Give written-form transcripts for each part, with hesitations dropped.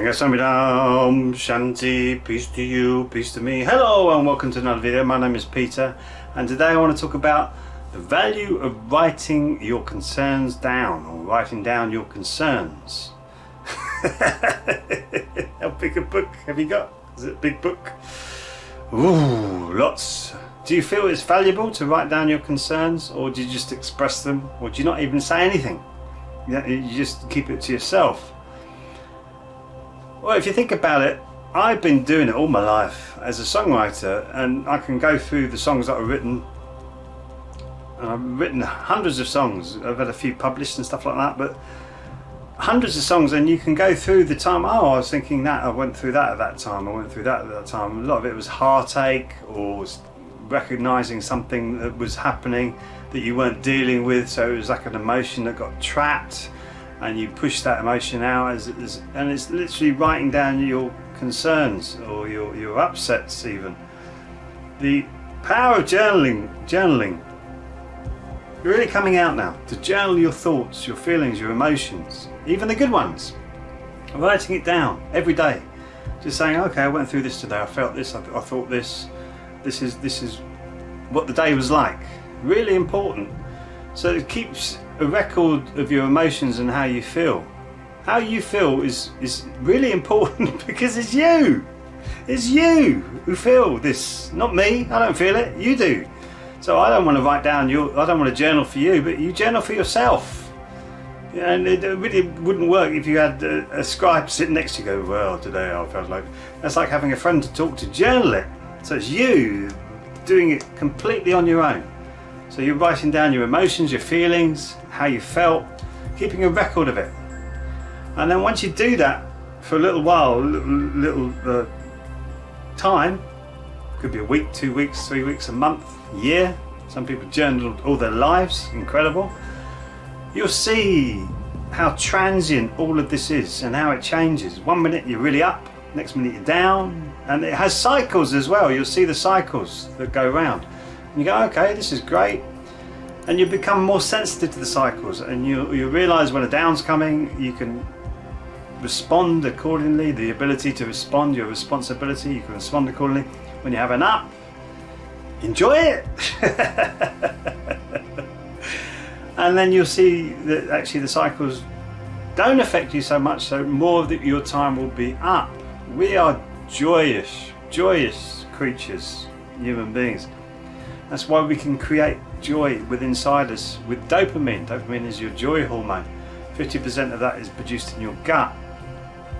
Om Shanti, peace to you, peace to me. Hello and welcome to another video. My name is Peter and today I want to talk about the value of writing your concerns down, or writing down your concerns. How big a book have you got? Is it a big book? Ooh, lots. Do you feel it's valuable to write down your concerns, or do you just express them, or do you not even say anything? You just keep it to yourself? Well, if you think about it, I've been doing it all my life as a songwriter, and I can go through the songs that I've written. And I've written hundreds of songs. I've had a few published and stuff like that, but hundreds of songs, and you can go through the time. Oh, I was thinking that, I went through that at that time, I went through that at that time. A lot of it was heartache, or recognizing something that was happening that you weren't dealing with, so it was like an emotion that got trapped, and you push that emotion out and it's literally writing down your concerns or your upsets even. The power of journaling, really coming out now, to journal your thoughts, your feelings, your emotions, even the good ones, writing it down every day, just saying, okay, I went through this today, I felt this, I thought this is what the day was like. Really important. So it keeps a record of your emotions and how you feel. How you feel is really important because it's you. It's you who feel this, not me. I don't feel it, you do. So I don't want to write down I don't want to journal for you, but you journal for yourself. And it really wouldn't work if you had a scribe sitting next to you go, well, today I felt like. That's like having a friend to talk to. Journal it. So it's you doing it completely on your own. So you're writing down your emotions, your feelings, how you felt, keeping a record of it. And then once you do that for a little while, little time, could be a week, 2 weeks, 3 weeks, a month, a year. Some people journal all their lives, incredible. You'll see how transient all of this is and how it changes. 1 minute you're really up, next minute you're down, and it has cycles as well. You'll see the cycles that go round. And you go, okay, this is great, and you become more sensitive to the cycles, and you realise when a down's coming, you can respond accordingly. The ability to respond, your responsibility, you can respond accordingly. When you have an up, enjoy it. And then you'll see that actually the cycles don't affect you so much, so more of your time will be up. We are joyous creatures, human beings. That's why we can create joy within inside us with dopamine. Dopamine is your joy hormone. 50% of that is produced in your gut.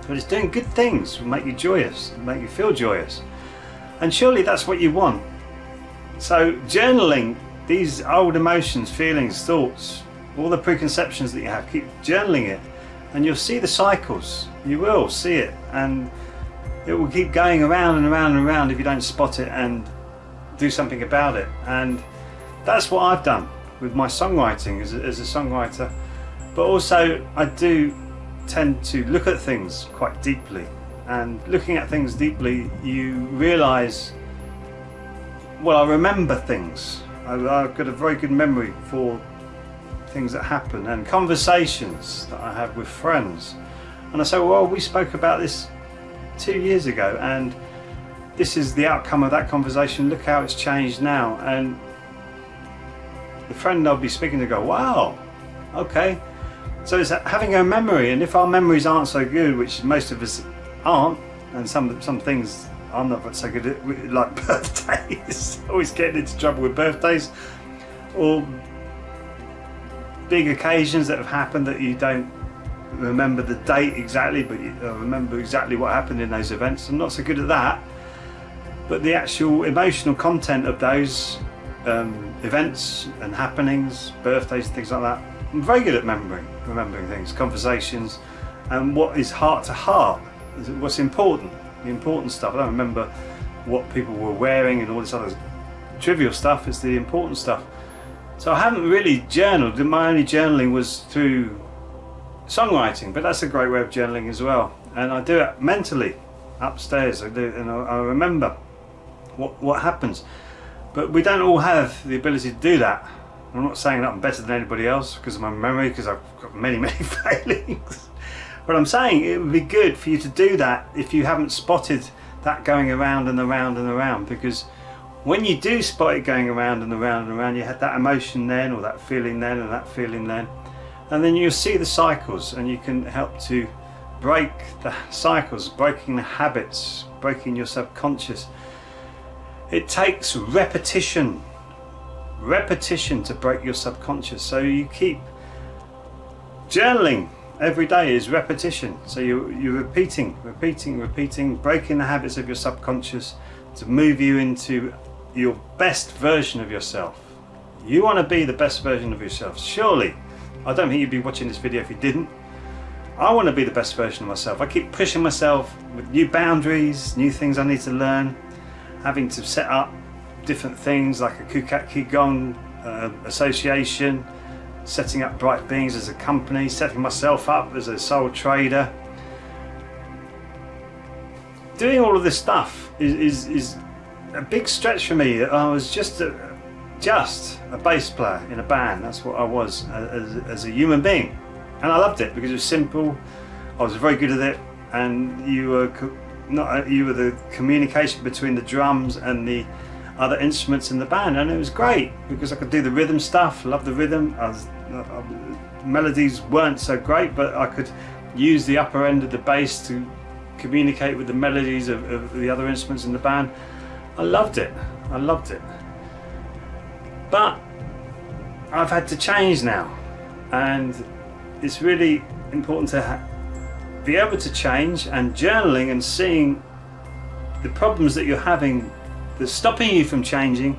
But it's doing good things, will make you joyous, make you feel joyous. And surely that's what you want. So journaling these old emotions, feelings, thoughts, all the preconceptions that you have, keep journaling it, and you'll see the cycles. You will see it, and it will keep going around and around and around if you don't spot it and do something about it. And that's what I've done with my songwriting as a songwriter. But also I do tend to look at things quite deeply, and looking at things deeply you realise, well, I remember things. I've got a very good memory for things that happen and conversations that I have with friends, and I say, well, we spoke about this 2 years ago, and this is the outcome of that conversation. Look how it's changed now. And the friend I'll be speaking to go, wow, okay. So it's having a memory, and if our memories aren't so good, which most of us aren't, and some things I'm not so good at, like birthdays, always getting into trouble with birthdays, or big occasions that have happened that you don't remember the date exactly, but you remember exactly what happened in those events. I'm not so good at that. But the actual emotional content of those events and happenings, birthdays, things like that, I'm very good at remembering things, conversations, and what is heart to heart, what's important, the important stuff. I don't remember what people were wearing and all this other trivial stuff. It's the important stuff. So I haven't really journaled. My only journaling was through songwriting, but that's a great way of journaling as well. And I do it mentally, upstairs. I do, and I remember what happens. But we don't all have the ability to do that. I'm not saying that I'm better than anybody else because of my memory, because I've got many failings. But I'm saying it would be good for you to do that if you haven't spotted that going around and around and around, because when you do spot it going around and around and around, you had that emotion then, or that feeling then, and that feeling then, and then you'll see the cycles, and you can help to break the cycles, breaking the habits, breaking your subconscious. It takes repetition to break your subconscious. So you keep journaling every day is repetition. So you're repeating, breaking the habits of your subconscious to move you into your best version of yourself. You want to be the best version of yourself. Surely, I don't think you'd be watching this video if you didn't. I want to be the best version of myself. I keep pushing myself with new boundaries, new things I need to learn, having to set up different things like a Kukat Qigong association, setting up Bright Beings as a company, setting myself up as a sole trader. Doing all of this stuff is a big stretch for me. I was just a bass player in a band. That's what I was as a human being, and I loved it because it was simple. I was very good at it, and you were the communication between the drums and the other instruments in the band, and it was great because I could do the rhythm stuff. Love the rhythm. Melodies weren't so great, but I could use the upper end of the bass to communicate with the melodies of the other instruments in the band. I loved it. But I've had to change now, and it's really important to be able to change, and journaling and seeing the problems that you're having that's stopping you from changing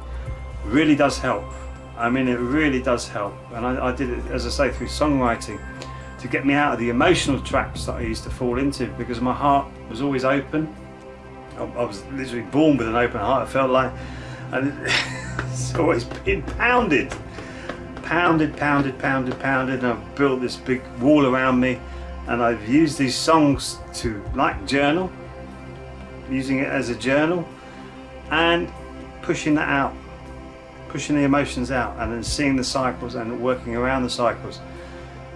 really does help. I mean, it really does help. And I did it, as I say, through songwriting to get me out of the emotional traps that I used to fall into, because my heart was always open. I was literally born with an open heart, I felt like, and it's always been pounded, and I've built this big wall around me, and I've used these songs to journal, using it as a journal, and pushing that out, pushing the emotions out, and then seeing the cycles and working around the cycles.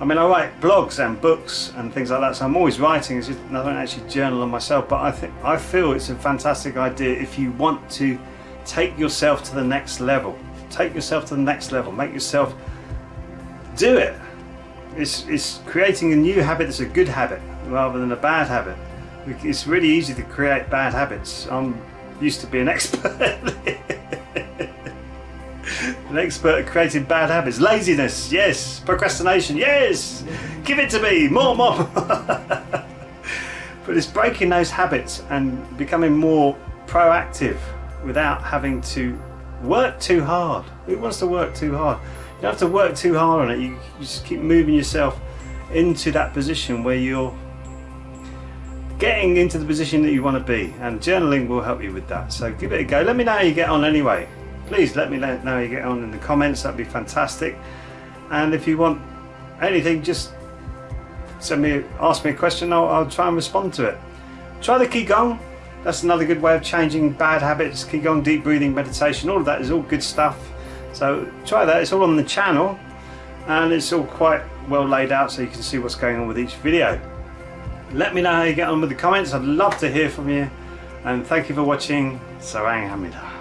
I mean, I write blogs and books and things like that, so I'm always writing. It's just, I don't actually journal on myself, but I feel it's a fantastic idea if you want to take yourself to the next level. Take yourself to the next level. Make yourself do it. It's creating a new habit that's a good habit rather than a bad habit. It's really easy to create bad habits. I'm used to be an expert. An expert at creating bad habits. Laziness, yes. Procrastination, yes. Give it to me, more. But it's breaking those habits and becoming more proactive without having to work too hard. Who wants to work too hard? You don't have to work too hard on it. You just keep moving yourself into that position where you're getting into the position that you want to be, and journaling will help you with that. So give it a go. Let me know how you get on anyway. Please let me know how you get on in the comments. That'd be fantastic. And if you want anything, just ask me a question. I'll try and respond to it. Try the Qigong. That's another good way of changing bad habits. Qigong, deep breathing, meditation, all of that is all good stuff. So try that. It's all on the channel, and it's all quite well laid out so you can see what's going on with each video. Let me know how you get on with the comments. I'd love to hear from you, and thank you for watching. Sarang Hamida.